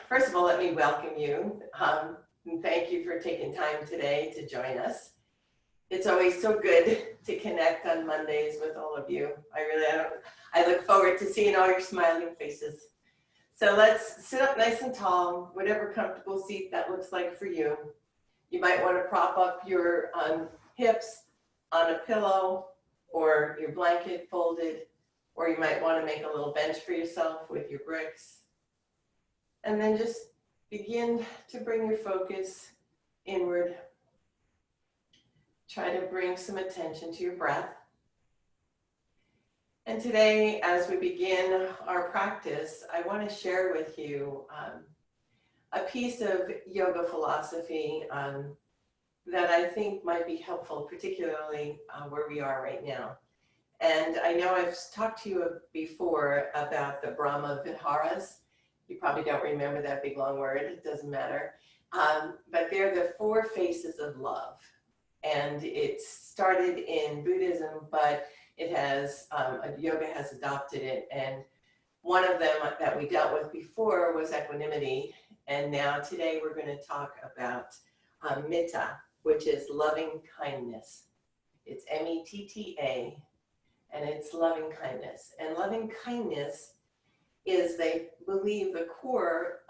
First of all, let me welcome you. And thank you for taking time today to join us. It's always so good to connect on Mondays with all of you. I look forward to seeing all your smiling faces. So let's sit up nice and tall, whatever comfortable seat that looks like for you. You might want to prop up your hips on a pillow or your blanket folded, or you might want to make a little bench for yourself with your bricks. And then just begin to bring your focus inward. Try to bring some attention to your breath. And today, as we begin our practice, I want to share with you a piece of yoga philosophy that I think might be helpful, particularly where we are right now. And I know I've talked to you before about the Brahma Viharas. You probably don't remember that big long word, it doesn't matter. But they're the 4 faces of love. And it started in Buddhism, but it has, yoga has adopted it. And one of them that we dealt with before was equanimity. And now today we're going to talk about Metta, which is loving kindness. It's M-E-T-T-A, and it's loving kindness. And loving kindness is, they believe, the core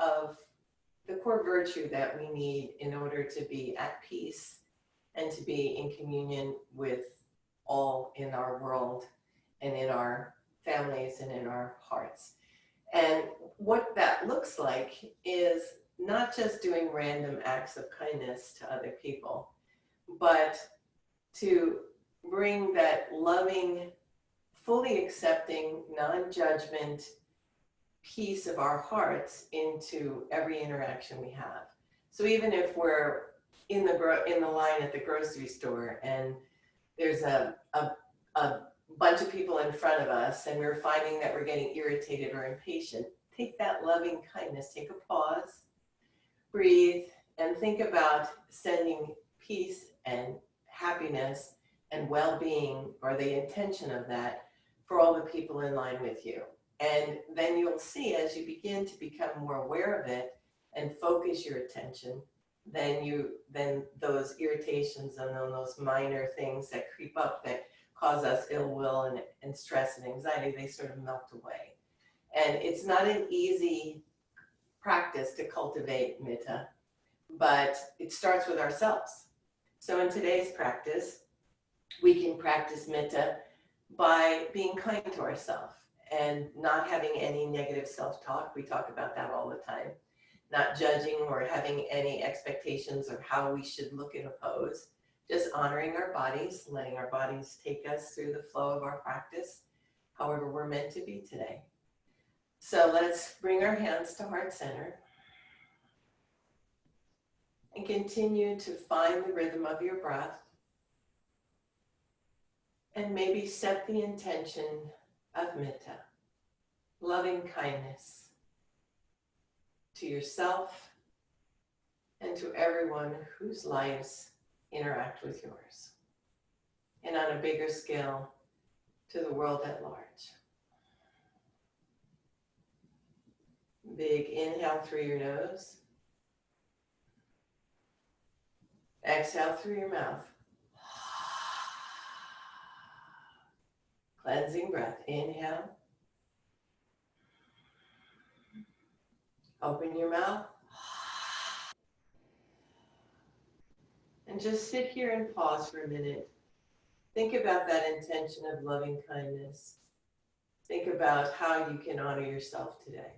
virtue that we need in order to be at peace and to be in communion with all in our world and in our families and in our hearts. And what that looks like is not just doing random acts of kindness to other people, but to bring that loving, fully accepting, non-judgment piece of our hearts into every interaction we have. So even if we're in the line at the grocery store and there's a bunch of people in front of us and we're finding that we're getting irritated or impatient, take that loving kindness, take a pause, breathe, and think about sending peace and happiness and well-being, or the intention of that, for all the people in line with you. And then you'll see, as you begin to become more aware of it and focus your attention, then those irritations and then those minor things that creep up that cause us ill will and stress and anxiety, they sort of melt away. And it's not an easy practice to cultivate Metta, but it starts with ourselves. So in today's practice, we can practice Metta by being kind to ourselves and not having any negative self-talk. We talk about that all the time. Not judging or having any expectations of how we should look at a pose. Just honoring our bodies, letting our bodies take us through the flow of our practice, however we're meant to be today. So let's bring our hands to heart center and continue to find the rhythm of your breath, and maybe set the intention of Metta, loving kindness to yourself and to everyone whose lives interact with yours, and on a bigger scale to the world at large. Big inhale through your nose. Exhale through your mouth. Cleansing breath. Inhale. Open your mouth. And just sit here and pause for a minute. Think about that intention of loving kindness. Think about how you can honor yourself today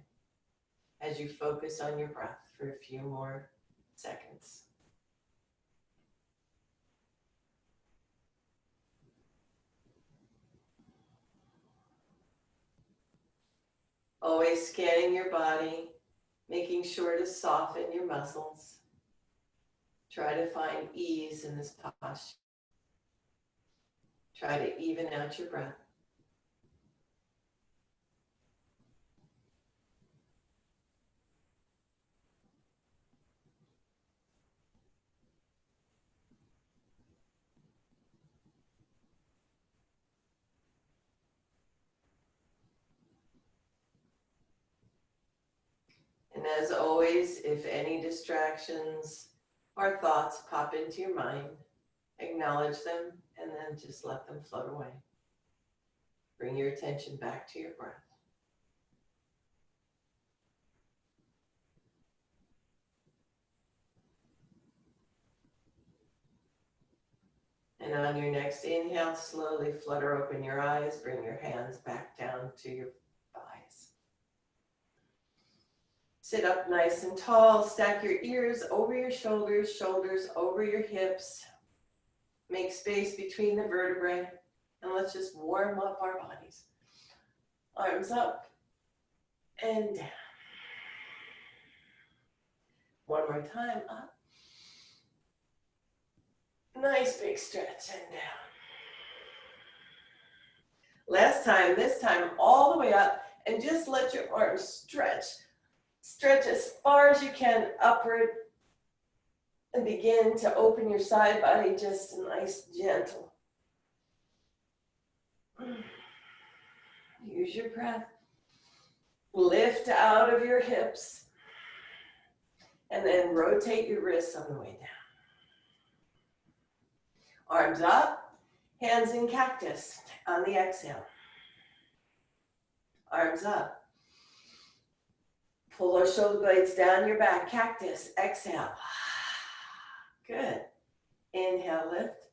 as you focus on your breath for a few more seconds. Always scanning your body, making sure to soften your muscles. Try to find ease in this posture. Try to even out your breath. And as always, if any distractions or thoughts pop into your mind, acknowledge them and then just let them float away. Bring your attention back to your breath. And on your next inhale, slowly flutter open your eyes, bring your hands back down to your thighs. Sit up nice and tall, stack your ears over your shoulders, shoulders over your hips. Make space between the vertebrae, and let's just warm up our bodies. Arms up and down. One more time, up. Nice big stretch and down. Last time, this time, all the way up, and just let your arms stretch. Stretch as far as you can upward, and begin to open your side body, just nice, gentle. Use your breath. Lift out of your hips, and then rotate your wrists on the way down. Arms up, hands in cactus on the exhale. Arms up. Pull those shoulder blades down your back, cactus, exhale. Good. Inhale, lift.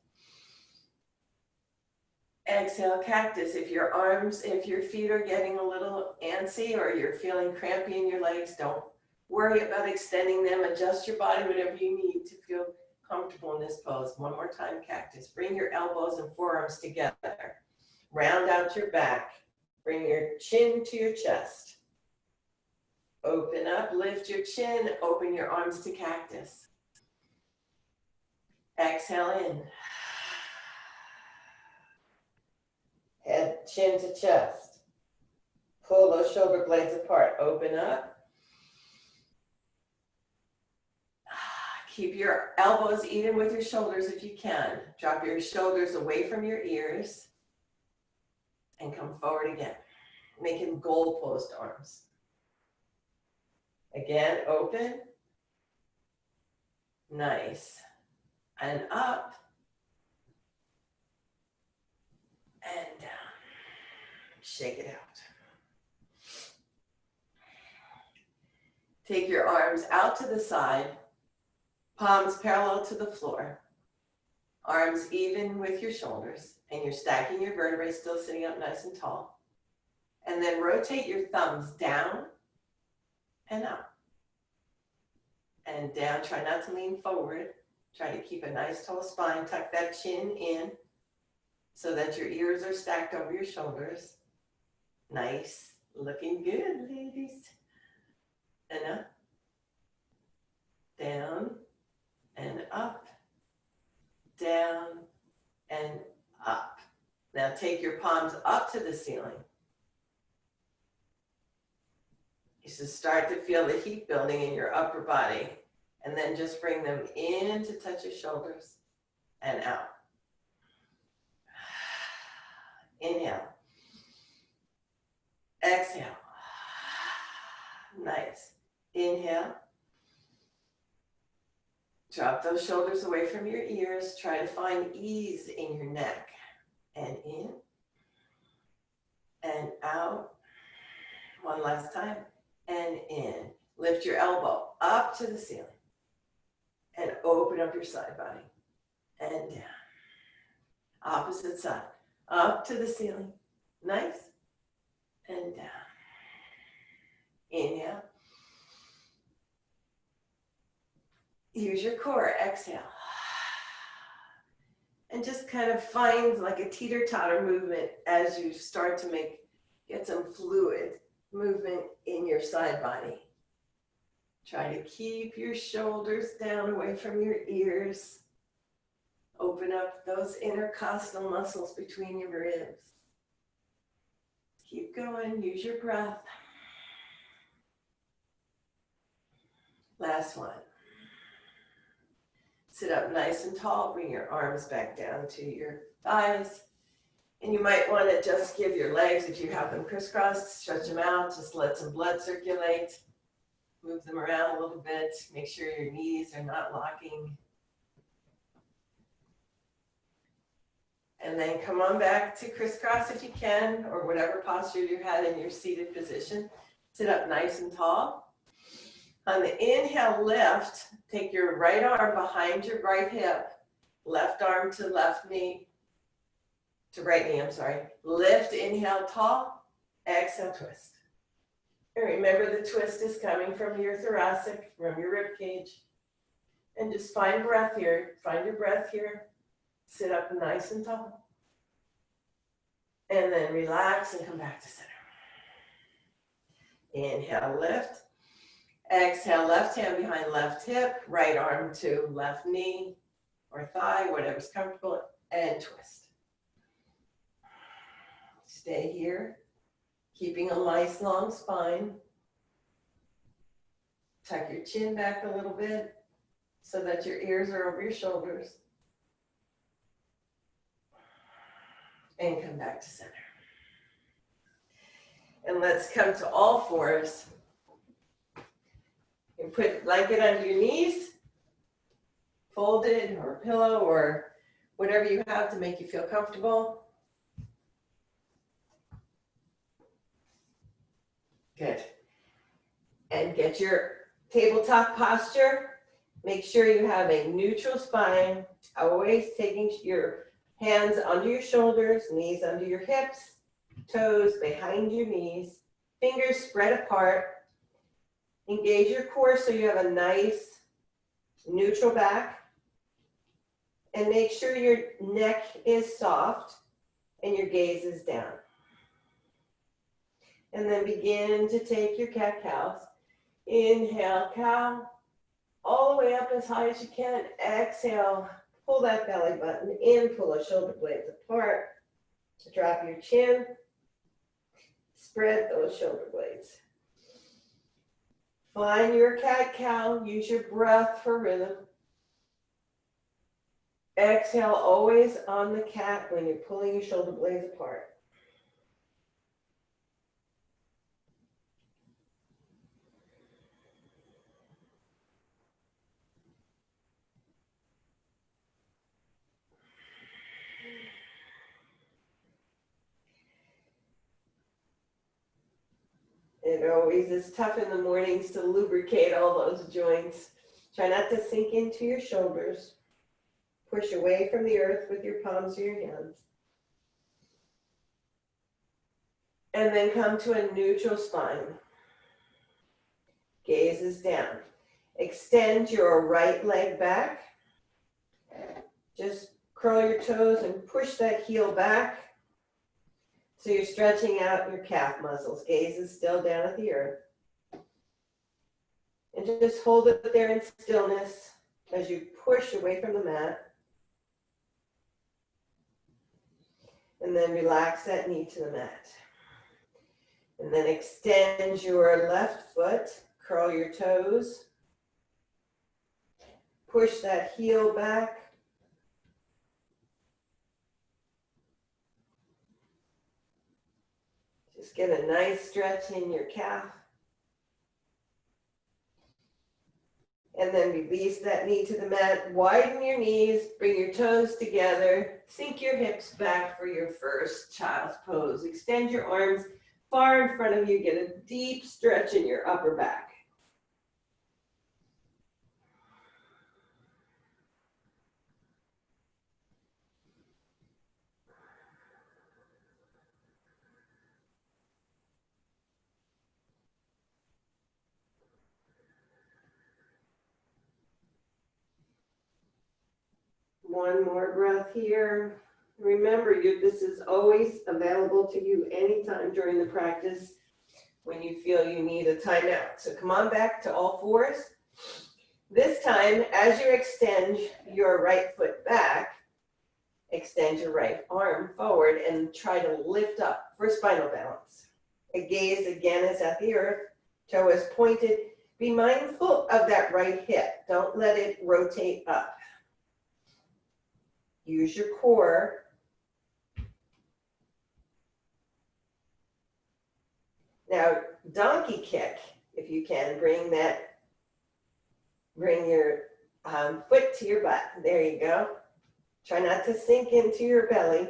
Exhale, cactus. If your feet are getting a little antsy or you're feeling crampy in your legs, don't worry about extending them. Adjust your body, whatever you need to feel comfortable in this pose. One more time, cactus. Bring your elbows and forearms together. Round out your back. Bring your chin to your chest. Open up, lift your chin, open your arms to cactus. Exhale in. Head, chin to chest. Pull those shoulder blades apart. Open up. Keep your elbows even with your shoulders if you can. Drop your shoulders away from your ears and come forward again. Making goalpost arms. Again, open. Nice. And up. And down. Shake it out. Take your arms out to the side. Palms parallel to the floor. Arms even with your shoulders. And you're stacking your vertebrae, still sitting up nice and tall. And then rotate your thumbs down and up. And down. Try not to lean forward. Try to keep a nice tall spine. Tuck that chin in so that your ears are stacked over your shoulders. Nice. Looking good, ladies. And up. Down. And up. Down. And up. Now take your palms up to the ceiling. You should start to feel the heat building in your upper body. And then just bring them in to touch your shoulders and out. Inhale. Exhale. Nice. Inhale. Drop those shoulders away from your ears. Try to find ease in your neck. And in. And out. One last time. And in. Lift your elbow up to the ceiling. And open up your side body. And down. Opposite side. Up to the ceiling. Nice. And down. Inhale. Use your core. Exhale. And just kind of find like a teeter-totter movement as you start to get some fluid movement in your side body. Try to keep your shoulders down away from your ears. Open up those intercostal muscles between your ribs. Keep going. Use your breath. Last one. Sit up nice and tall. Bring your arms back down to your thighs. And you might want to just give your legs, if you have them crisscrossed, stretch them out. Just let some blood circulate. Move them around a little bit. Make sure your knees are not locking. And then come on back to crisscross if you can, or whatever posture you had in your seated position. Sit up nice and tall. On the inhale, lift. Take your right arm behind your right hip. Left arm to left knee. To right knee, I'm sorry. Lift, inhale, tall. Exhale, twist. And remember the twist is coming from your thoracic, from your rib cage. And just find breath here. Find your breath here. Sit up nice and tall. And then relax and come back to center. Inhale, lift. Exhale, left hand behind left hip. Right arm to left knee or thigh, whatever's comfortable. And twist. Stay here. Keeping a nice long spine. Tuck your chin back a little bit so that your ears are over your shoulders. And come back to center. And let's come to all fours. And put a blanket under your knees, folded or a pillow or whatever you have to make you feel comfortable. Good. And get your tabletop posture. Make sure you have a neutral spine, always taking your hands under your shoulders, knees under your hips, toes behind your knees, fingers spread apart. Engage your core so you have a nice neutral back. And make sure your neck is soft and your gaze is down. And then begin to take your cat-cows. Inhale, cow, all the way up as high as you can. Exhale, pull that belly button in, pull the shoulder blades apart. Drop your chin, spread those shoulder blades. Find your cat-cow, use your breath for rhythm. Exhale, always on the cat when you're pulling your shoulder blades apart. It always is tough in the mornings to lubricate all those joints. Try not to sink into your shoulders. Push away from the earth with your palms of your hands. And then come to a neutral spine. Gaze is down. Extend your right leg back. Just curl your toes and push that heel back. So you're stretching out your calf muscles. Gaze is still down at the earth. And just hold it there in stillness as you push away from the mat. And then relax that knee to the mat. And then extend your left foot. Curl your toes. Push that heel back. Just get a nice stretch in your calf. And then release that knee to the mat. Widen your knees, bring your toes together. Sink your hips back for your first child's pose. Extend your arms far in front of you. Get a deep stretch in your upper back. One more breath here. Remember, this is always available to you anytime during the practice when you feel you need a timeout. So come on back to all fours. This time, as you extend your right foot back, extend your right arm forward and try to lift up for spinal balance. A gaze again is at the earth, toe is pointed. Be mindful of that right hip. Don't let it rotate up. Use your core. Now, donkey kick If you can, bring your foot to your butt. There you go. Try not to sink into your belly.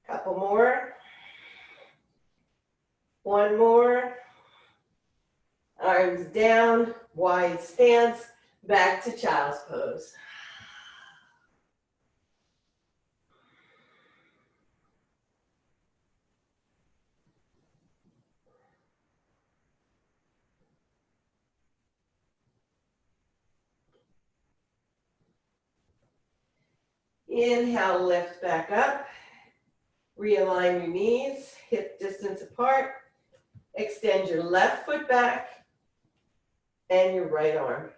Couple more. One more. Arms down, wide stance, back to child's pose. Inhale, lift back up. Realign your knees, hip distance apart. Extend your left foot back and your right arm.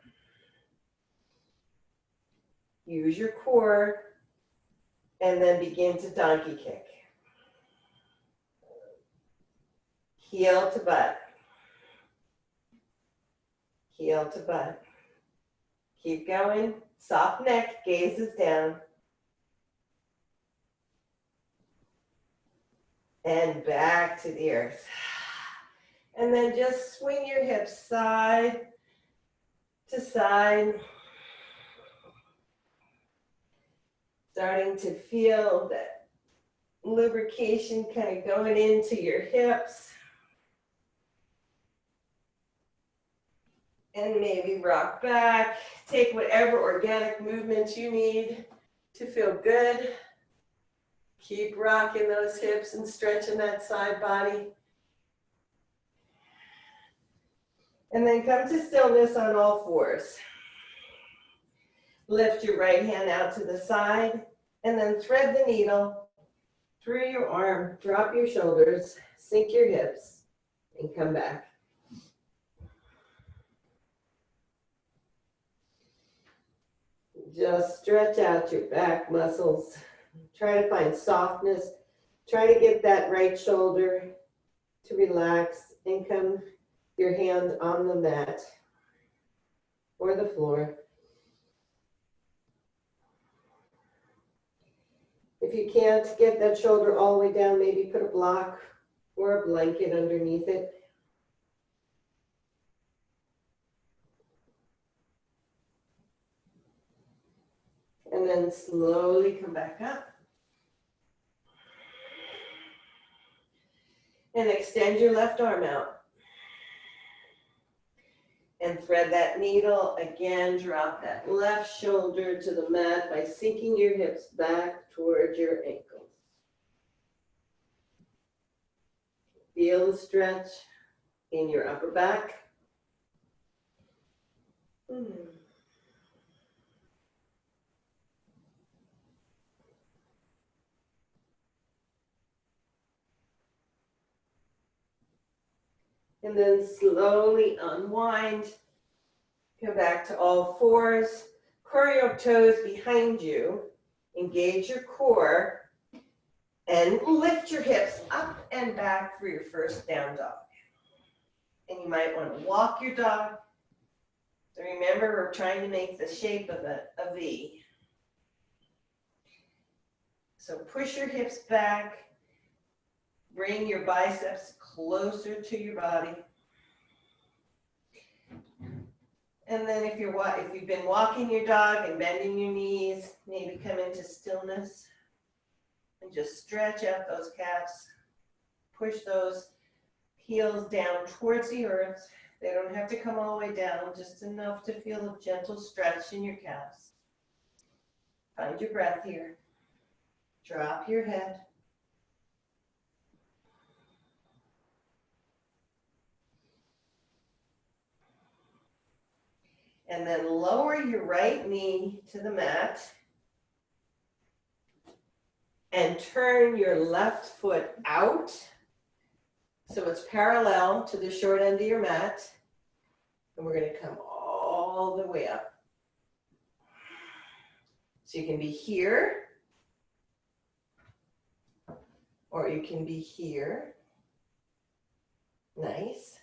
Use your core and then begin to donkey kick. Heel to butt. Heel to butt. Keep going. Soft neck, gazes down. And back to the earth. And then just swing your hips side to side. Starting to feel that lubrication kind of going into your hips. And maybe rock back. Take whatever organic movement you need to feel good. Keep rocking those hips and stretching that side body. And then come to stillness on all fours. Lift your right hand out to the side and then thread the needle through your arm. Drop your shoulders, sink your hips, and come back. Just stretch out your back muscles. Try to find softness. Try to get that right shoulder to relax and come your hand on the mat or the floor. If you can't get that shoulder all the way down, maybe put a block or a blanket underneath it. And then slowly come back up. And extend your left arm out. And thread that needle. Again, drop that left shoulder to the mat by sinking your hips back towards your ankles. Feel the stretch in your upper back. And then slowly unwind. Come back to all fours. Curl your toes behind you. Engage your core. And lift your hips up and back for your first down dog. And you might want to walk your dog. So remember, we're trying to make the shape of a V. So push your hips back. Bring your biceps closer to your body. And then if you've been walking your dog and bending your knees, maybe come into stillness and just stretch out those calves. Push those heels down towards the earth. They don't have to come all the way down, just enough to feel a gentle stretch in your calves. Find your breath here. Drop your head. And then lower your right knee to the mat and turn your left foot out so it's parallel to the short end of your mat. And we're going to come all the way up. So you can be here, or you can be here. Nice.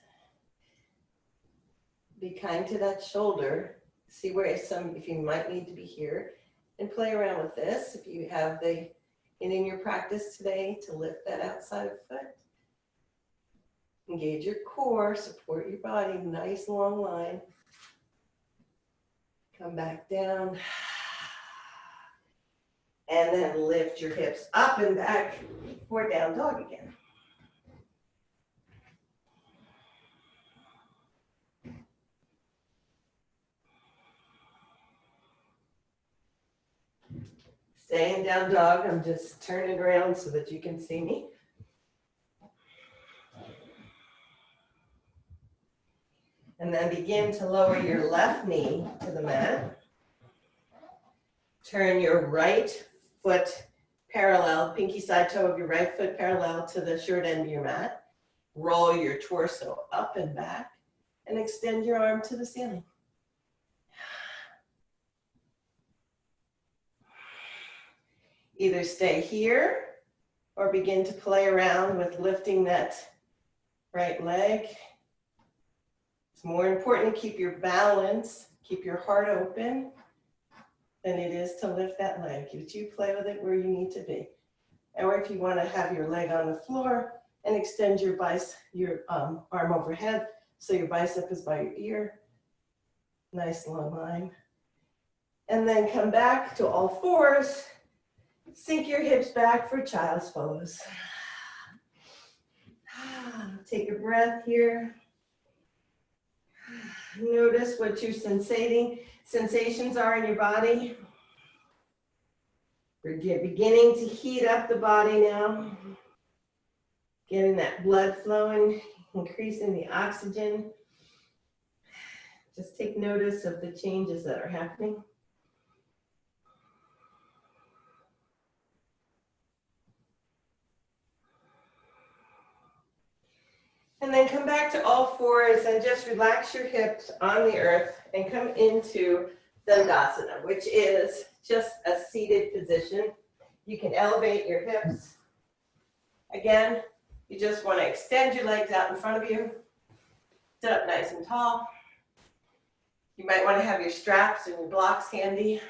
Be kind to that shoulder. See where if you might need to be here, and play around with this. If you have in your practice today to lift that outside foot. Engage your core, support your body, nice long line. Come back down. And then lift your hips up and back for down dog again. Staying down dog, I'm just turning around so that you can see me. And then begin to lower your left knee to the mat. Turn your right foot parallel, pinky side toe of your right foot parallel to the short end of your mat. Roll your torso up and back and extend your arm to the ceiling. Either stay here or begin to play around with lifting that right leg. It's more important to keep your balance, keep your heart open than it is to lift that leg. You play with it where you need to be. Or if you want to have your leg on the floor and extend your arm overhead so your bicep is by your ear. Nice long line. And then come back to all fours. Sink your hips back for child's pose. Take a breath here. Notice what your sensations are in your body. We're beginning to heat up the body now. Getting that blood flowing, increasing the oxygen. Just take notice of the changes that are happening. And then come back to all fours and just relax your hips on the earth and come into Dandasana, which is just a seated position. You can elevate your hips. Again, you just want to extend your legs out in front of you. Sit up nice and tall. You might want to have your straps and your blocks handy.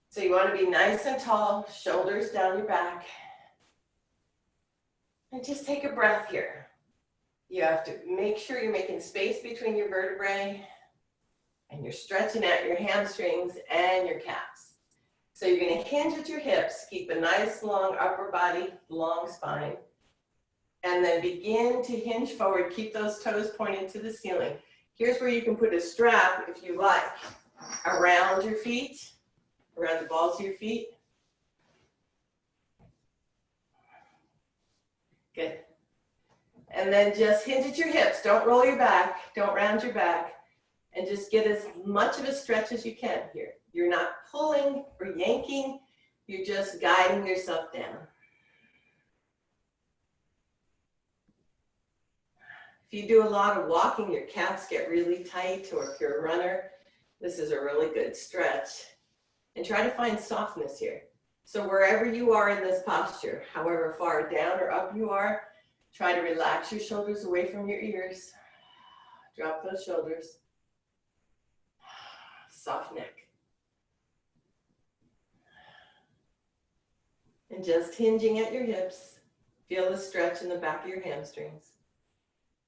So you want to be nice and tall, shoulders down your back. And just take a breath here. You have to make sure you're making space between your vertebrae and you're stretching out your hamstrings and your calves. So you're going to hinge at your hips, keep a nice long upper body, long spine, and then begin to hinge forward. Keep those toes pointed to the ceiling. Here's where you can put a strap, if you like, around your feet, around the balls of your feet. Good. And then just hinge at your hips. Don't roll your back. Don't round your back. And just get as much of a stretch as you can here. You're not pulling or yanking. You're just guiding yourself down. If you do a lot of walking, your calves get really tight, or if you're a runner, this is a really good stretch. And try to find softness here. So wherever you are in this posture, however far down or up you are, try to relax your shoulders away from your ears. Drop those shoulders. Soft neck. And just hinging at your hips. Feel the stretch in the back of your hamstrings.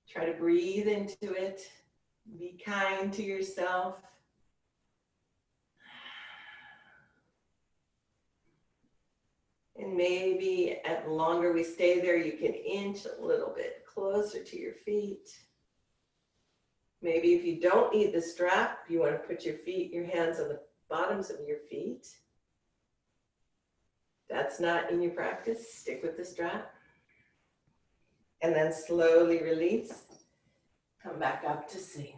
Try to breathe into it. Be kind to yourself. And maybe the longer we stay there, you can inch a little bit closer to your feet. Maybe if you don't need the strap, you want to put your hands on the bottoms of your feet. That's not in your practice, stick with the strap. And then slowly release. Come back up to sitting.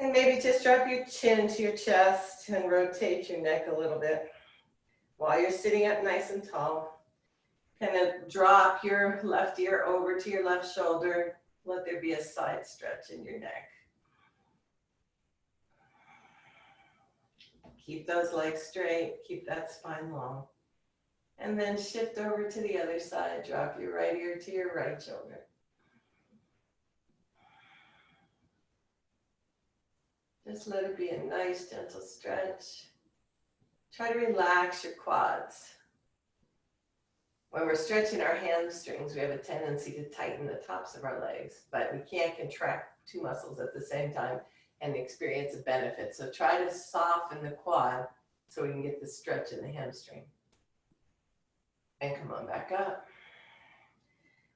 And maybe just drop your chin to your chest and rotate your neck a little bit while you're sitting up nice and tall. Kind of drop your left ear over to your left shoulder. Let there be a side stretch in your neck. Keep those legs straight. Keep that spine long. And then shift over to the other side. Drop your right ear to your right shoulder. Just let it be a nice, gentle stretch. Try to relax your quads. When we're stretching our hamstrings, we have a tendency to tighten the tops of our legs, but we can't contract two muscles at the same time and experience a benefit. So try to soften the quad so we can get the stretch in the hamstring. And come on back up.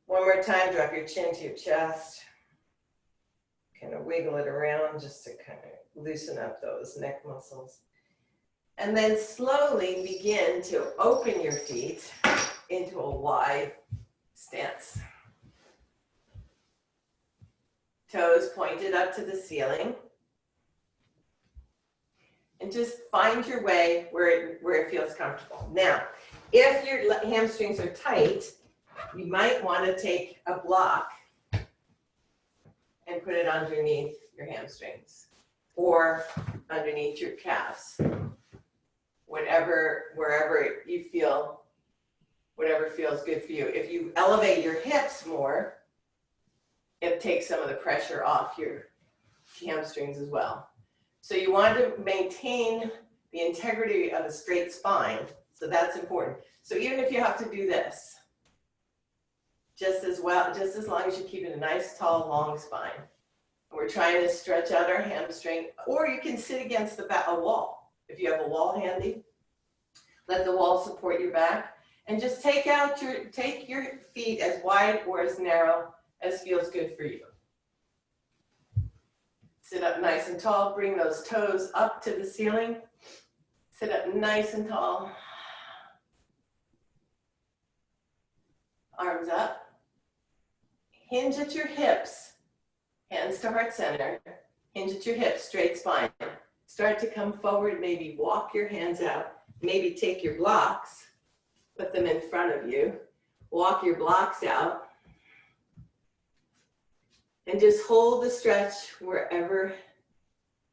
One more time, drop your chin to your chest. Kind of wiggle it around just to kind of loosen up those neck muscles. And then slowly begin to open your feet into a wide stance. Toes pointed up to the ceiling. And just find your way where it feels comfortable. Now, if your hamstrings are tight, you might want to take a block and put it underneath your hamstrings or underneath your calves. Wherever you feel, whatever feels good for you. If you elevate your hips more, it takes some of the pressure off your hamstrings as well. So you want to maintain the integrity of a straight spine. So that's important. So even if you have to do this, just as long as you keep it a nice, tall, long spine. We're trying to stretch out our hamstring, or you can sit against a wall. If you have a wall handy, let the wall support your back, and just take your feet as wide or as narrow as feels good for you. Sit up nice and tall, bring those toes up to the ceiling. Sit up nice and tall. Arms up. Hinge at your hips. Hands to heart center. Hinge at your hips, straight spine. Start to come forward, maybe walk your hands out. Maybe take your blocks, put them in front of you. Walk your blocks out. And just hold the stretch wherever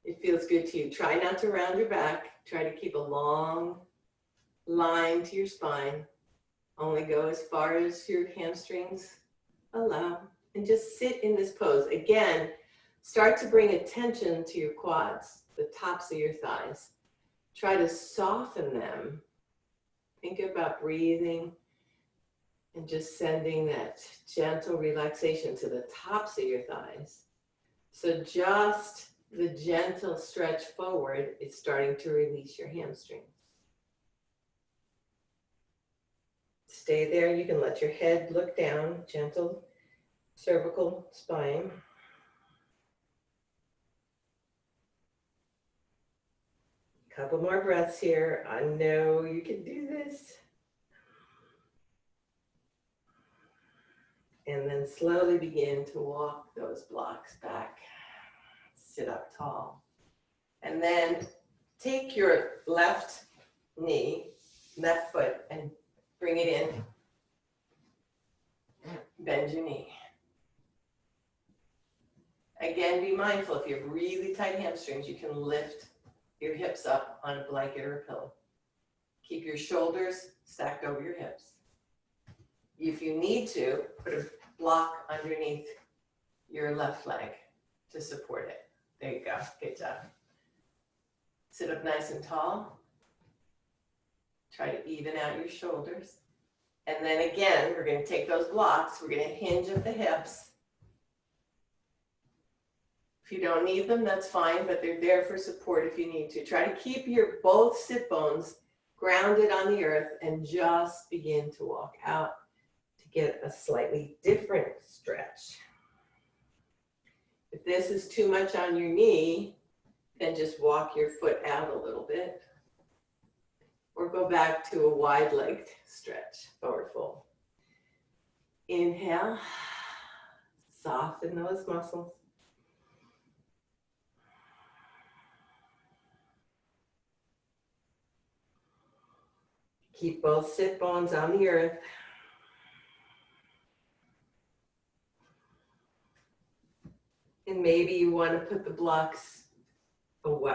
it feels good to you. Try not to round your back. Try to keep a long line to your spine. Only go as far as your hamstrings allow. And just sit in this pose. Again, start to bring attention to your quads, the tops of your thighs. Try to soften them. Think about breathing and just sending that gentle relaxation to the tops of your thighs. So just the gentle stretch forward is starting to release your hamstrings. Stay there. You can let your head look down, gentle cervical spine. Couple more breaths here. I know you can do this. And then slowly begin to walk those blocks back. Sit up tall. And then take your left knee, left foot, and bring it in. Bend your knee. Again, be mindful, if you have really tight hamstrings, you can lift your hips up on a blanket or a pillow. Keep your shoulders stacked over your hips. If you need to, put a block underneath your left leg to support it. There you go. Good job. Sit up nice and tall. Try to even out your shoulders. And then again, we're going to take those blocks. We're going to hinge at the hips. If you don't need them, that's fine, but they're there for support if you need to. Try to keep your both sit bones grounded on the earth and just begin to walk out to get a slightly different stretch. If this is too much on your knee, then just walk your foot out a little bit. Or go back to a wide-legged stretch, forward fold. Inhale, soften those muscles. Keep both sit bones on the earth. And maybe you want to put the blocks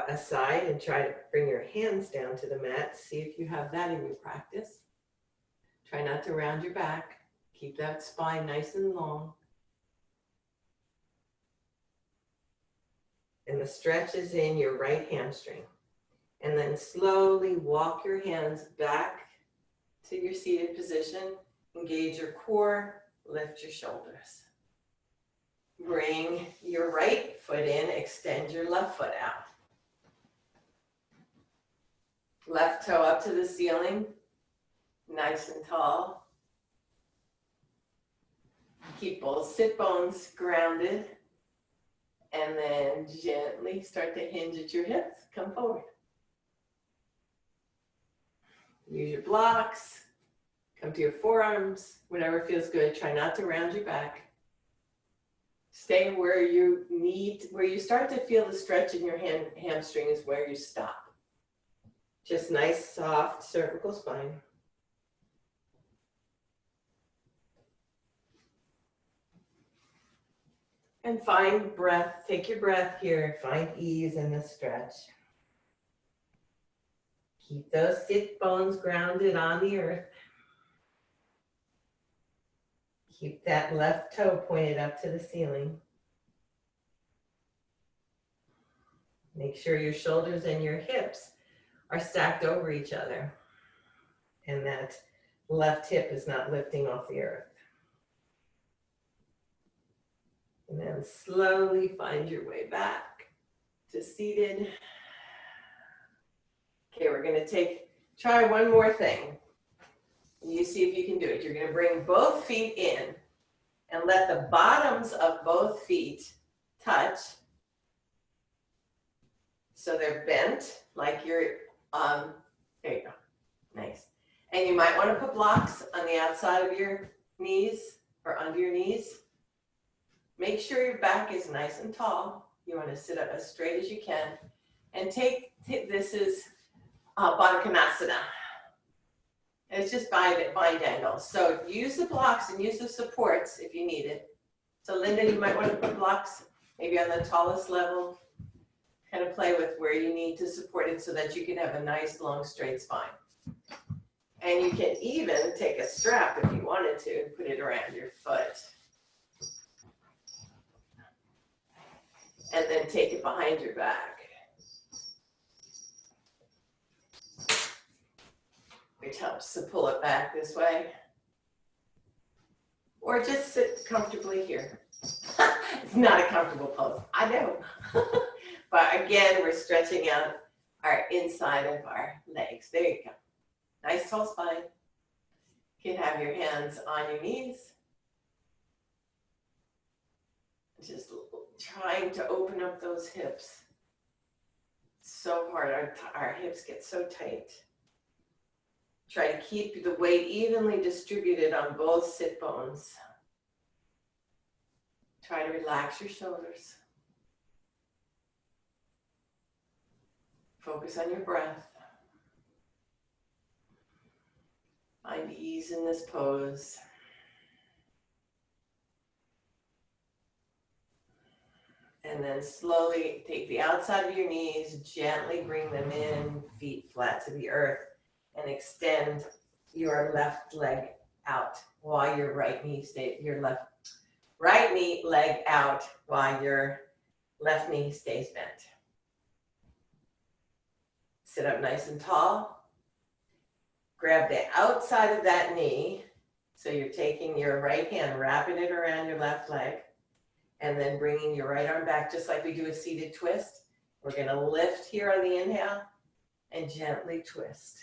aside and try to bring your hands down to the mat. See if you have that in your practice. Try not to round your back. Keep that spine nice and long. And the stretch is in your right hamstring. And then slowly walk your hands back to your seated position. Engage your core, lift your shoulders. Bring your right foot in, extend your left foot out. Left toe up to the ceiling, nice and tall. Keep both sit bones grounded. And then gently start to hinge at your hips. Come forward. Use your blocks. Come to your forearms. Whatever feels good. Try not to round your back. Stay where you start to feel the stretch in your hamstring is where you stop. Just nice, soft cervical spine. And find breath. Take your breath here. Find ease in the stretch. Keep those sit bones grounded on the earth. Keep that left toe pointed up to the ceiling. Make sure your shoulders and your hips are stacked over each other. And that left hip is not lifting off the earth. And then slowly find your way back to seated. Okay, we're going to try one more thing. You see if you can do it. You're going to bring both feet in and let the bottoms of both feet touch. So they're bent like you're, there you go. Nice. And you might want to put blocks on the outside of your knees or under your knees. Make sure your back is nice and tall. You want to sit up as straight as you can. And this is Baddha Konasana. And it's just bind angles. So use the blocks and use the supports if you need it. So Linda, you might want to put blocks maybe on the tallest level. Kind of play with where you need to support it so that you can have a nice, long, straight spine. And you can even take a strap if you wanted to and put it around your foot. And then take it behind your back. Which helps to pull it back this way. Or just sit comfortably here. It's not a comfortable pose, I know. But again, we're stretching out our inside of our legs. There you go. Nice tall spine. You can have your hands on your knees. Just trying to open up those hips. So hard, our hips get so tight. Try to keep the weight evenly distributed on both sit bones. Try to relax your shoulders. Focus on your breath. Find ease in this pose. And then slowly take the outside of your knees, gently bring them in, feet flat to the earth, and extend your left leg out while your right knee leg out while your left knee stays bent. Sit up nice and tall. Grab the outside of that knee. So you're taking your right hand, wrapping it around your left leg, and then bringing your right arm back, just like we do a seated twist. We're going to lift here on the inhale and gently twist.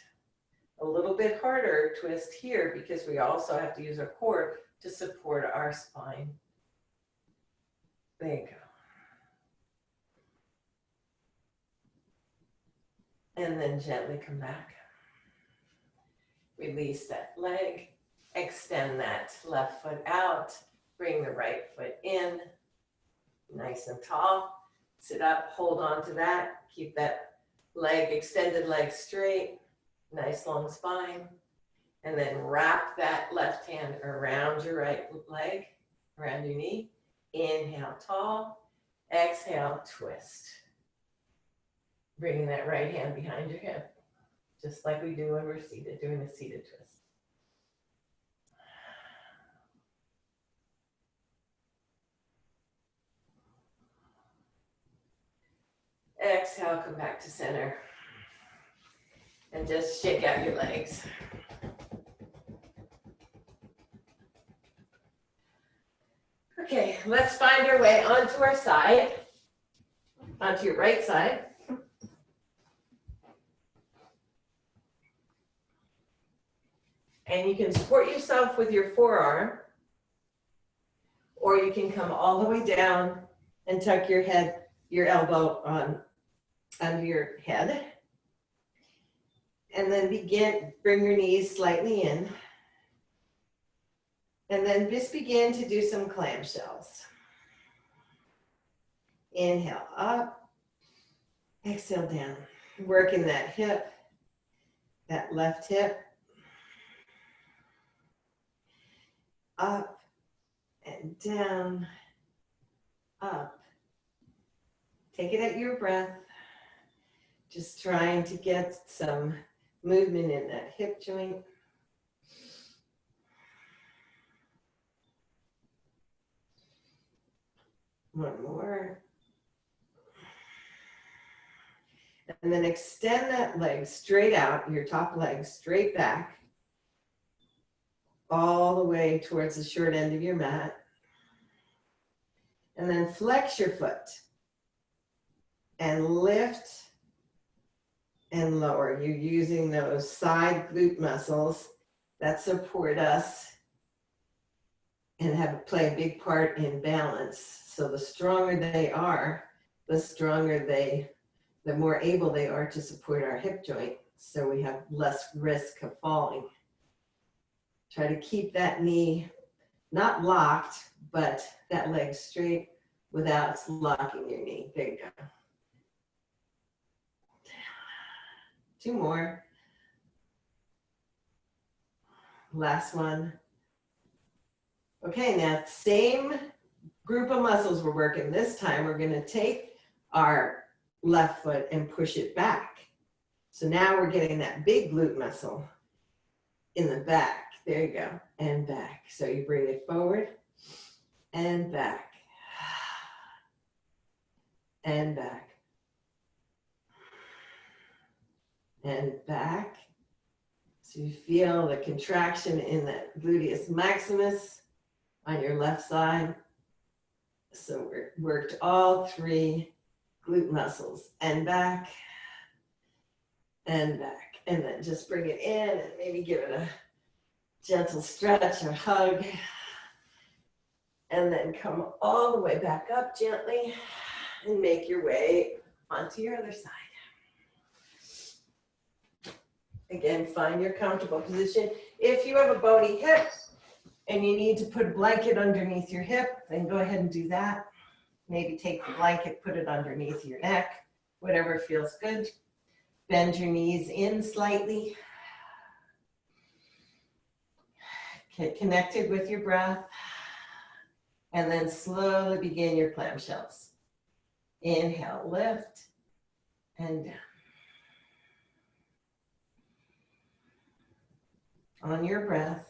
A little bit harder twist here because we also have to use our core to support our spine. There you go. And then gently come back. Release that leg. Extend that left foot out. Bring the right foot in. Nice and tall. Sit up, hold on to that. Keep that extended leg straight. Nice long spine. And then wrap that left hand around your right leg, around your knee. Inhale, tall. Exhale, twist. Bringing that right hand behind your hip, just like we do when we're seated, doing a seated twist. Exhale, come back to center. And just shake out your legs. Okay, let's find our way onto our side, onto your right side. And you can support yourself with your forearm, or you can come all the way down and tuck your head, your elbow under your head. And then bring your knees slightly in. And then just begin to do some clamshells. Inhale up, exhale down. Working that hip, that left hip. Up and down, up. Take it at your breath. Just trying to get some movement in that hip joint. One more. And then extend that leg straight out, your top leg straight back, all the way towards the short end of your mat. And then flex your foot and lift and lower. You're using those side glute muscles that support us and play a big part in balance. So the stronger they are, the more able they are to support our hip joint. So we have less risk of falling. Try to keep that knee not locked, but that leg straight without locking your knee. There you go. 2 more. Last one. Okay, now same group of muscles we're working. This time we're going to take our left foot and push it back. So now we're getting that big glute muscle in the back. There you go. And back. So you bring it forward and back. And back. And back. So you feel the contraction in that gluteus maximus on your left side. So we worked all 3 glute muscles. And back. And back. And then just bring it in and maybe give it a gentle stretch or hug. And then come all the way back up gently and make your way onto your other side. Again, find your comfortable position. If you have a bony hip and you need to put a blanket underneath your hip, then go ahead and do that. Maybe take the blanket, put it underneath your neck, whatever feels good. Bend your knees in slightly. Get connected with your breath. And then slowly begin your clamshells. Inhale, lift, and down. On your breath.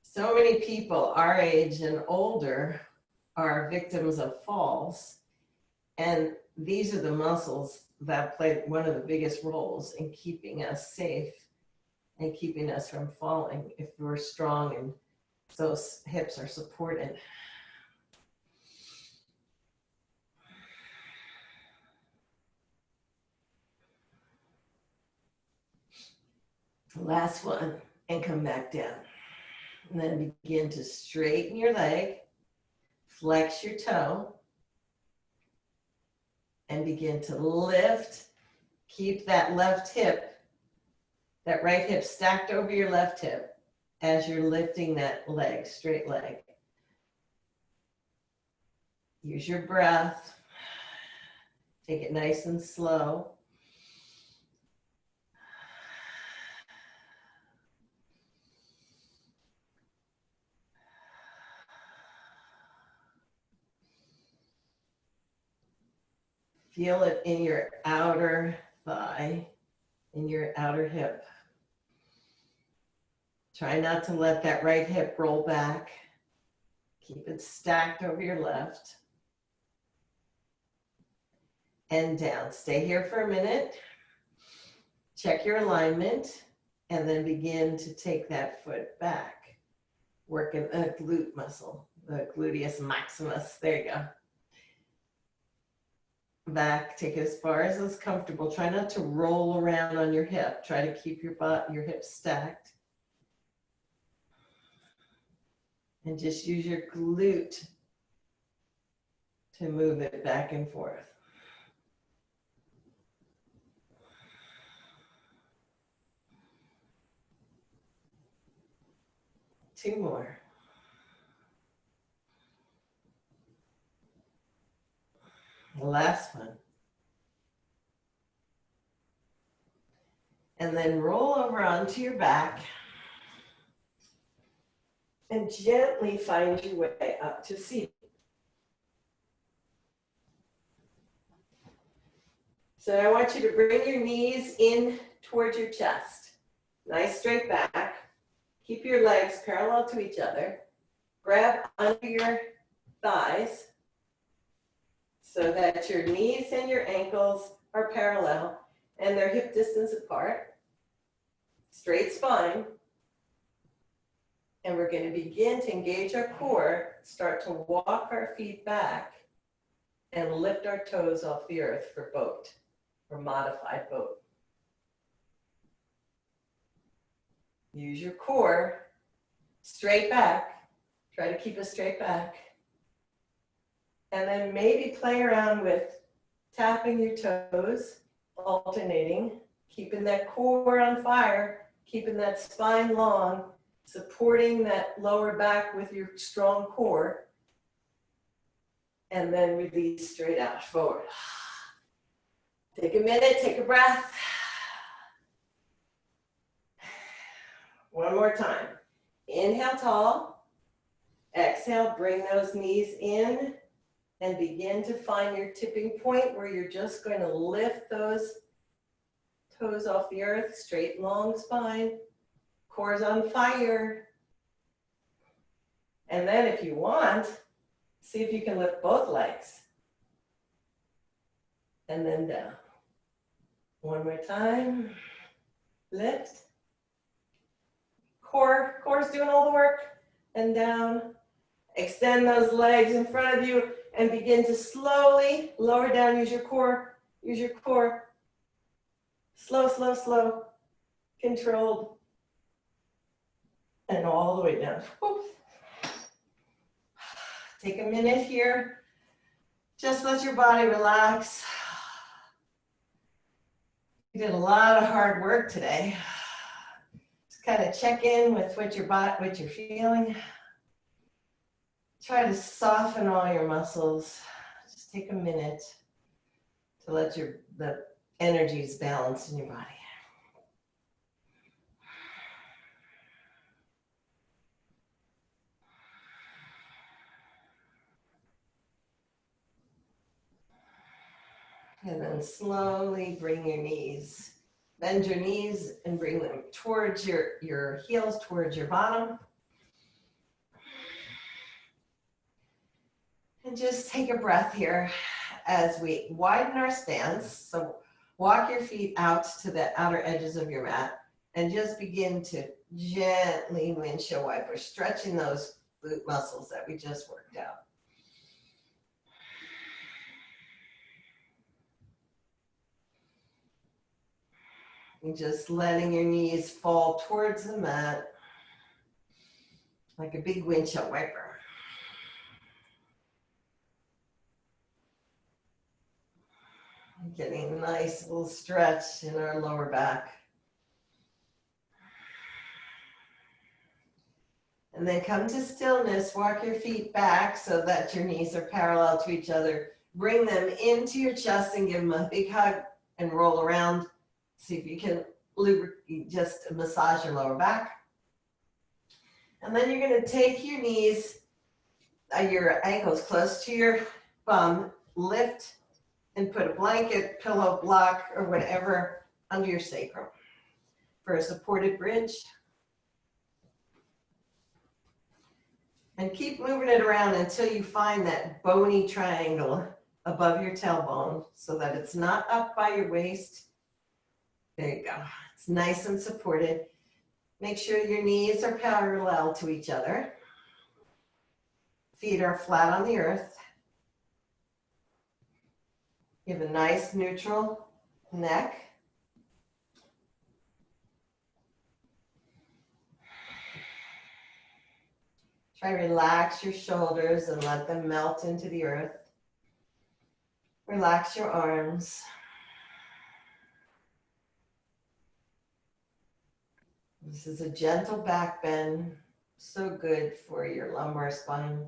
So many people our age and older are victims of falls. And these are the muscles that play one of the biggest roles in keeping us safe and keeping us from falling if we're strong and those hips are supported. Last one, and come back down. And then begin to straighten your leg, flex your toe, and begin to lift. Keep that left hip, that right hip stacked over your left hip as you're lifting that leg, straight leg. Use your breath. Take it nice and slow. Feel it in your outer thigh, in your outer hip. Try not to let that right hip roll back. Keep it stacked over your left. And down. Stay here for a minute. Check your alignment, and then begin to take that foot back. Working a glute muscle, the gluteus maximus. There you go. Back, take it as far as it's comfortable. Try not to roll around on your hip. Try to keep your hips stacked. And just use your glute to move it back and forth. Two more. The last one. And then roll over onto your back and gently find your way up to seated. So I want you to bring your knees in towards your chest. Nice straight back. Keep your legs parallel to each other. Grab under your thighs so that your knees and your ankles are parallel and they're hip distance apart. Straight spine. And we're going to begin to engage our core, start to walk our feet back and lift our toes off the earth for boat, or modified boat. Use your core, straight back. Try to keep a straight back. And then maybe play around with tapping your toes, alternating, keeping that core on fire, keeping that spine long, supporting that lower back with your strong core. And then release straight out, forward. Take a minute, take a breath. One more time. Inhale tall. Exhale, bring those knees in and begin to find your tipping point where you're just going to lift those toes off the earth, straight long spine, core's on fire. And then if you want, see if you can lift both legs. And then down. One more time. Lift. Core's doing all the work. And down. Extend those legs in front of you and begin to slowly lower down. Use your core. Use your core. Slow, slow, slow. Controlled. And all the way down. Oops. Take a minute here. Just let your body relax. You did a lot of hard work today. Just kind of check in with what you're feeling. Try to soften all your muscles. Just take a minute to let the energies balance in your body. And then slowly bring your knees. Bend your knees and bring them towards your heels, towards your bottom. And just take a breath here as we widen our stance. So walk your feet out to the outer edges of your mat and just begin to gently windshield wiper, stretching those glute muscles that we just worked out. And just letting your knees fall towards the mat like a big windshield wiper. Getting a nice little stretch in our lower back. And then come to stillness, walk your feet back so that your knees are parallel to each other. Bring them into your chest and give them a big hug and roll around. See if you can just massage your lower back. And then you're going to take your knees, your ankles close to your bum, lift and put a blanket, pillow, block, or whatever under your sacrum for a supported bridge. And keep moving it around until you find that bony triangle above your tailbone so that it's not up by your waist. There you go. It's nice and supported. Make sure your knees are parallel to each other. Feet are flat on the earth. You have a nice neutral neck. Try to relax your shoulders and let them melt into the earth. Relax your arms. This is a gentle back bend, so good for your lumbar spine.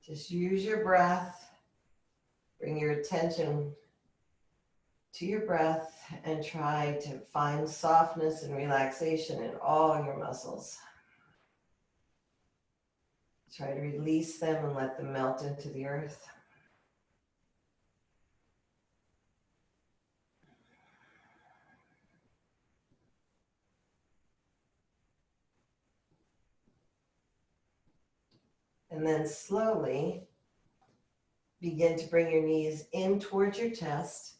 Just use your breath. Bring your attention to your breath and try to find softness and relaxation in all your muscles. Try to release them and let them melt into the earth. And then slowly begin to bring your knees in towards your chest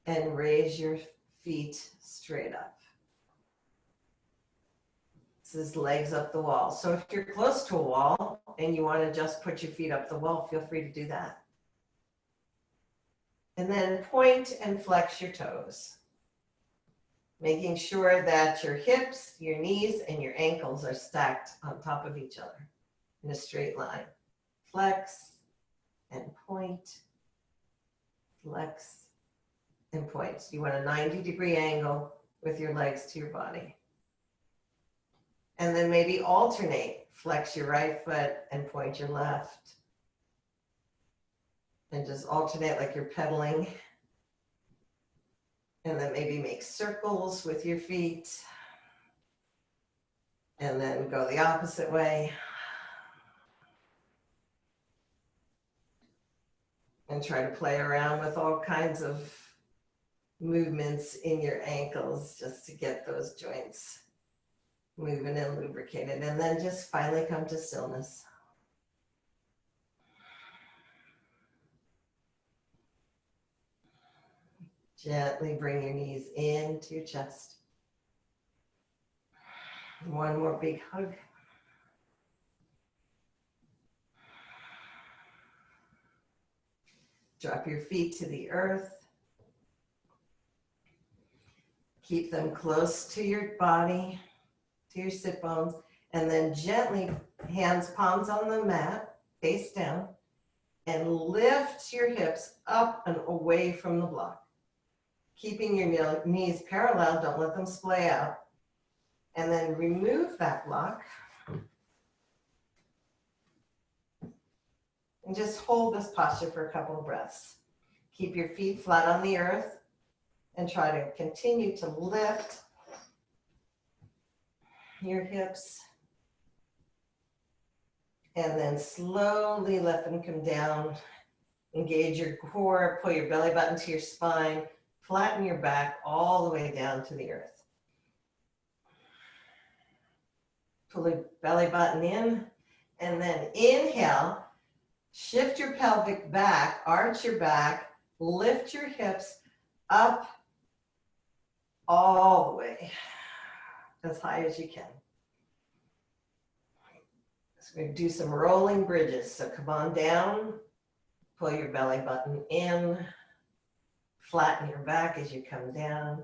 and raise your feet straight up. This is legs up the wall. So if you're close to a wall and you want to just put your feet up the wall, feel free to do that. And then point and flex your toes, making sure that your hips, your knees, and your ankles are stacked on top of each other in a straight line. Flex and point, flex and point. So you want a 90-degree angle with your legs to your body. And then maybe alternate, flex your right foot and point your left. And just alternate like you're pedaling. And then maybe make circles with your feet. And then go the opposite way. And try to play around with all kinds of movements in your ankles just to get those joints moving and lubricated. And then just finally come to stillness. Gently bring your knees into your chest. One more big hug. Drop your feet to the earth. Keep them close to your body, to your sit bones, and then gently, hands, palms on the mat, face down, and lift your hips up and away from the block. Keeping your knees parallel, don't let them splay out. And then remove that block. And just hold this posture for a couple of breaths. Keep your feet flat on the earth and try to continue to lift your hips. And then slowly let them come down. Engage your core, pull your belly button to your spine, flatten your back all the way down to the earth. Pull the belly button in, and then inhale, shift your pelvic back, arch your back, lift your hips up all the way, as high as you can. So we're going to do some rolling bridges. So come on down, pull your belly button in, flatten your back as you come down.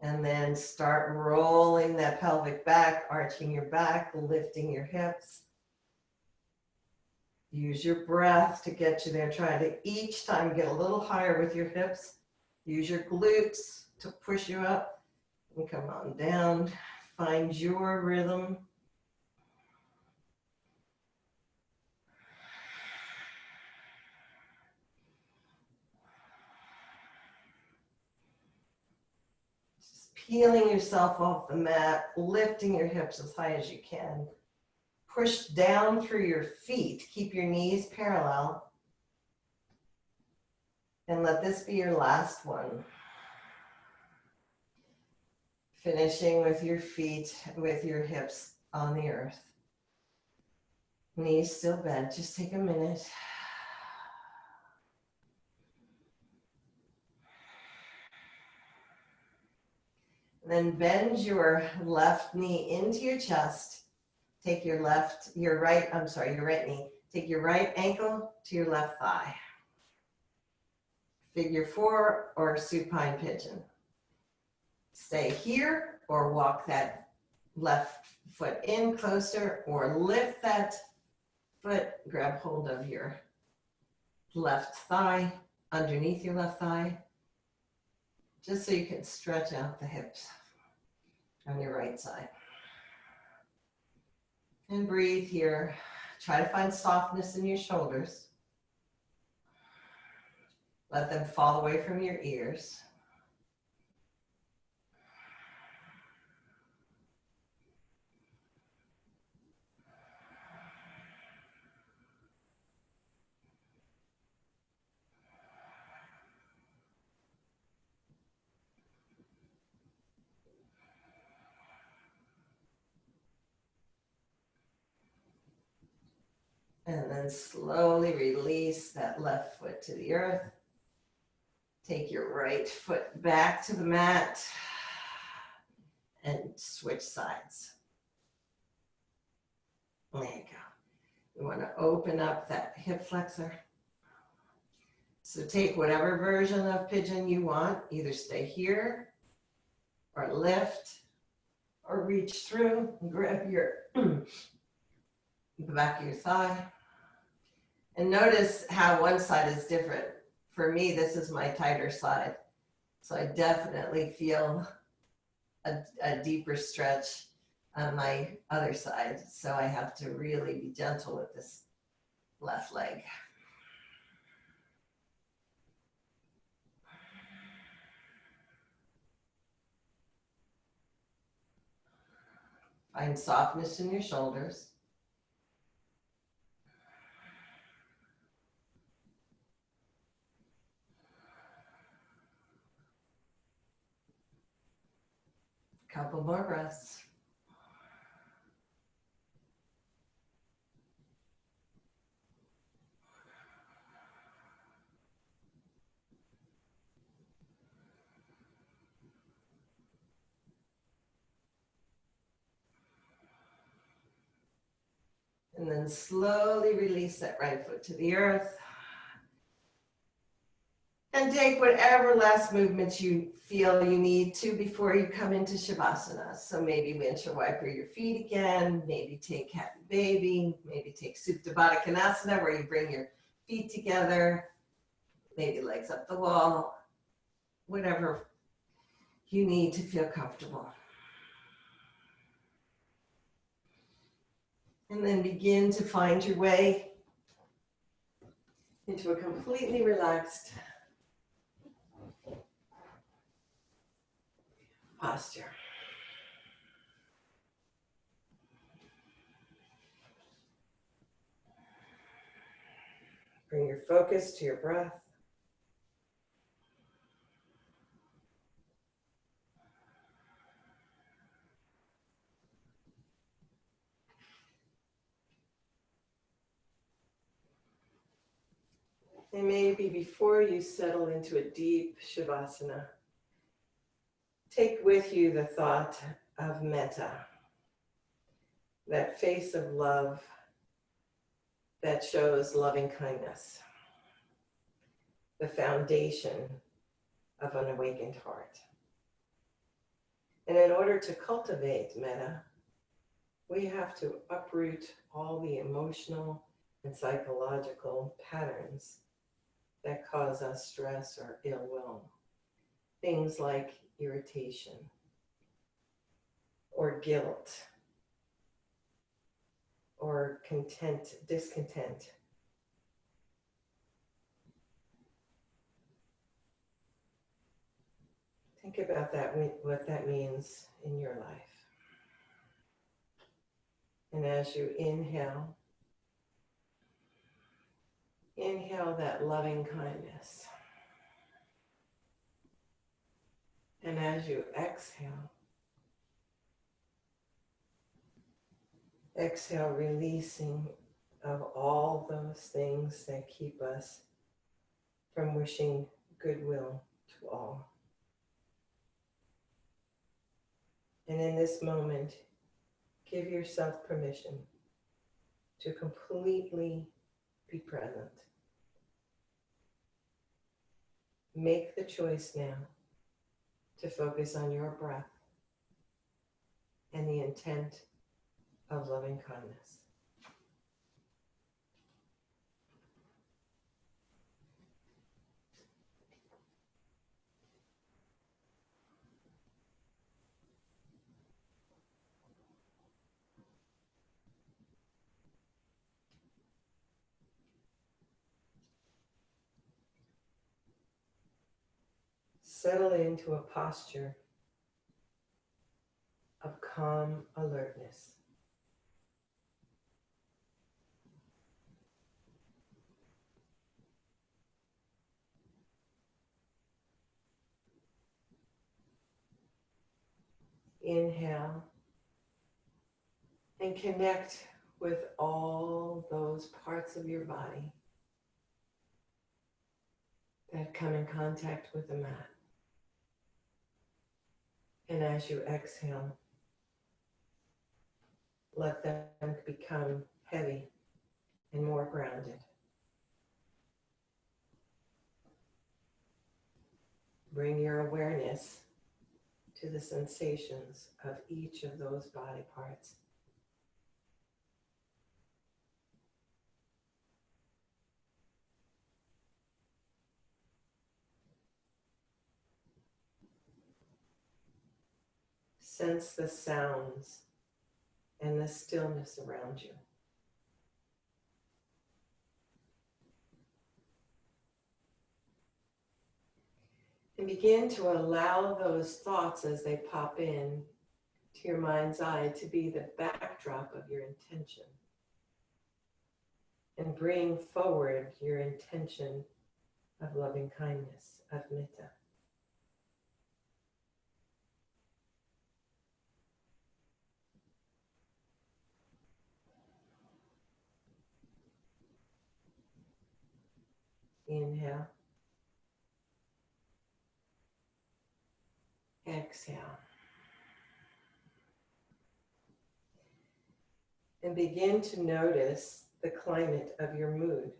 And then start rolling that pelvic back, arching your back, lifting your hips. Use your breath to get you there. Try to each time get a little higher with your hips. Use your glutes to push you up. And come on down. Find your rhythm. peeling yourself off the mat, lifting your hips as high as you can. Push down through your feet. Keep your knees parallel. And let this be your last one. Finishing with your feet, with your hips on the earth. Knees still bent. Just take a minute. Then bend your left knee into your chest. Take your right knee. Take your right ankle to your left thigh. Figure 4 or supine pigeon. Stay here or walk that left foot in closer or lift that foot, grab hold of your left thigh, underneath your left thigh, just so you can stretch out the hips on your right side. And breathe here. Try to find softness in your shoulders. Let them fall away from your ears. And then slowly release that left foot to the earth. Take your right foot back to the mat and switch sides. There you go. You want to open up that hip flexor. So take whatever version of pigeon you want. Either stay here or lift or reach through and grab your the back of your thigh. And notice how one side is different. For me, this is my tighter side. So I definitely feel a deeper stretch on my other side. So I have to really be gentle with this left leg. Find softness in your shoulders. Couple more breaths. And then slowly release that right foot to the earth. And take whatever last movements you feel you need to before you come into Shavasana. So maybe windshield wiper your feet again, maybe take happy baby, maybe take Supta Baddha Konasana where you bring your feet together, maybe legs up the wall, whatever you need to feel comfortable. And then begin to find your way into a completely relaxed posture. Bring your focus to your breath. And maybe before you settle into a deep Shavasana, take with you the thought of Metta, that face of love that shows loving kindness, the foundation of an awakened heart. And in order to cultivate Metta, we have to uproot all the emotional and psychological patterns that cause us stress or ill will. Things like irritation or guilt or discontent. Think about that, what that means in your life. And as you inhale, inhale that loving kindness. And as you exhale, exhale, releasing of all those things that keep us from wishing goodwill to all. And in this moment, give yourself permission to completely be present. Make the choice now to focus on your breath and the intent of loving kindness. Settle into a posture of calm alertness. Inhale and connect with all those parts of your body that come in contact with the mat. And as you exhale, let them become heavy and more grounded. Bring your awareness to the sensations of each of those body parts. Sense the sounds and the stillness around you. And begin to allow those thoughts as they pop in to your mind's eye to be the backdrop of your intention. And bring forward your intention of loving kindness, of Metta. Inhale. Exhale. And begin to notice the climate of your mood.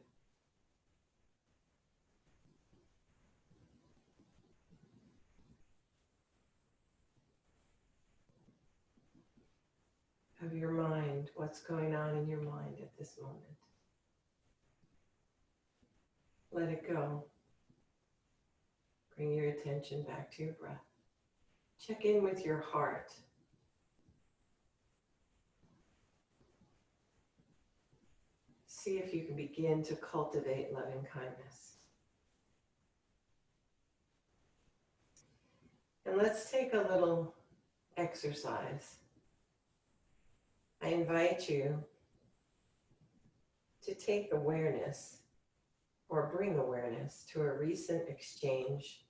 Of your mind, what's going on in your mind at this moment. Let it go. Bring your attention back to your breath. Check in with your heart. See if you can begin to cultivate loving kindness. And let's take a little exercise. I invite you to take awareness or bring awareness to a recent exchange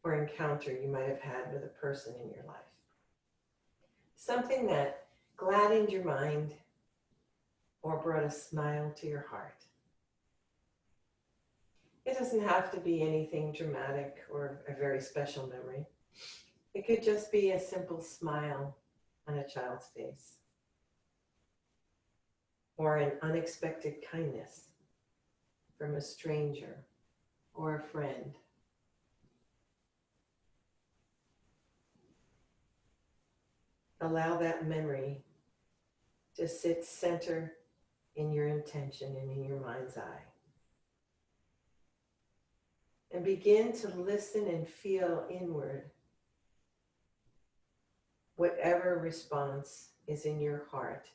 or encounter you might have had with a person in your life. Something that gladdened your mind or brought a smile to your heart. It doesn't have to be anything dramatic or a very special memory. It could just be a simple smile on a child's face, or an unexpected kindness from a stranger or a friend. Allow that memory to sit center in your intention and in your mind's eye. And begin to listen and feel inward whatever response is in your heart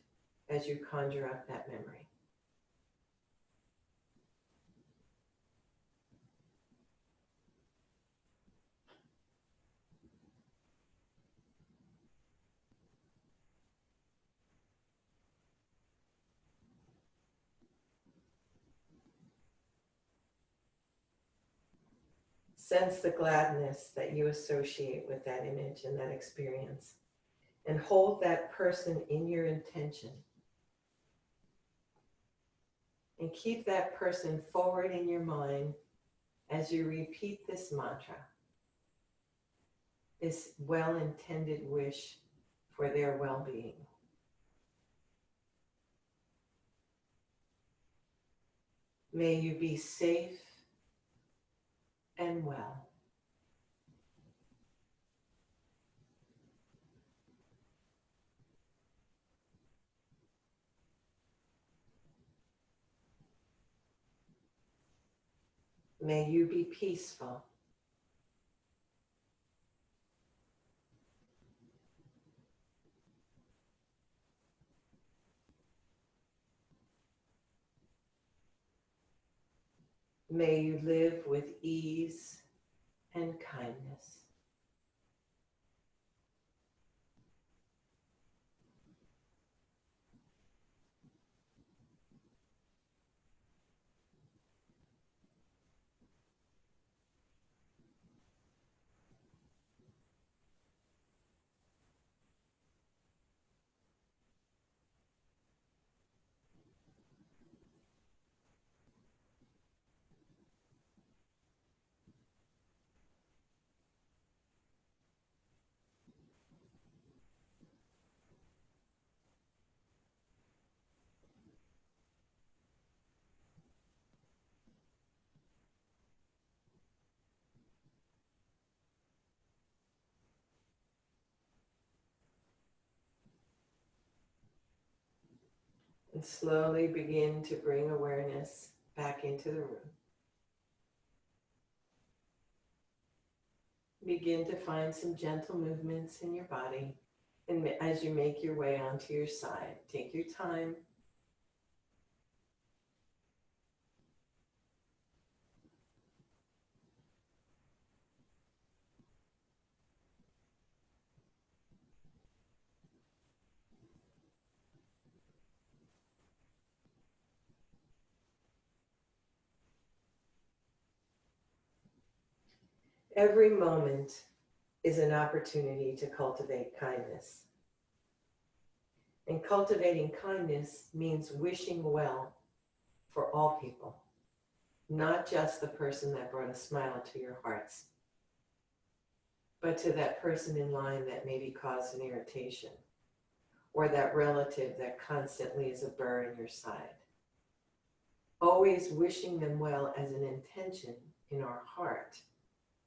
as you conjure up that memory. Sense the gladness that you associate with that image and that experience. And hold that person in your intention. And keep that person forward in your mind as you repeat this mantra, this well-intended wish for their well-being. May you be safe and well. May you be peaceful. May you live with ease and kindness. And slowly begin to bring awareness back into the room. Begin to find some gentle movements in your body. And as you make your way onto your side, take your time. Every moment is an opportunity to cultivate kindness. And cultivating kindness means wishing well for all people, not just the person that brought a smile to your hearts, but to that person in line that maybe caused an irritation, or that relative that constantly is a burr in your side. Always wishing them well as an intention in our heart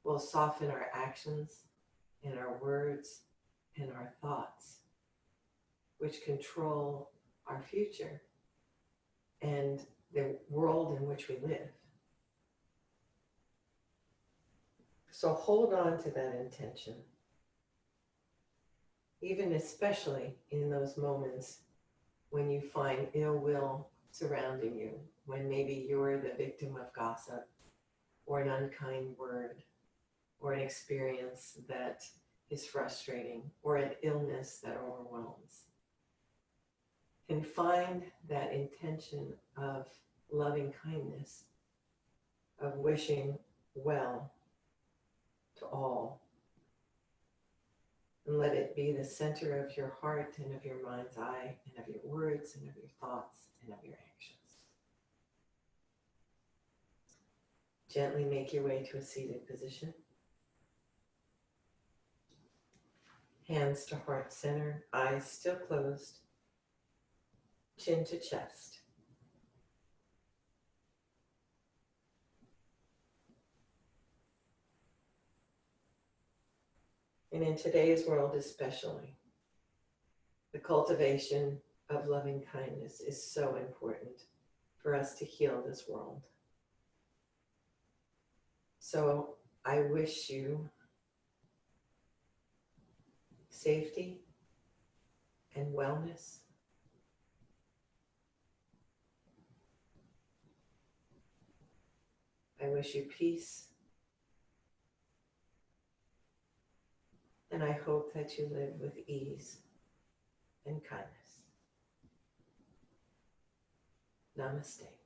will soften our actions and our words and our thoughts, which control our future and the world in which we live. So hold on to that intention, even especially in those moments when you find ill will surrounding you, when maybe you're the victim of gossip or an unkind word or an experience that is frustrating or an illness that overwhelms. And find that intention of loving kindness, of wishing well to all. And let it be the center of your heart and of your mind's eye and of your words and of your thoughts and of your actions. Gently make your way to a seated position. Hands to heart center, eyes still closed, chin to chest. And in today's world especially, the cultivation of loving kindness is so important for us to heal this world. So I wish you safety and wellness. I wish you peace. And I hope that you live with ease and kindness. Namaste.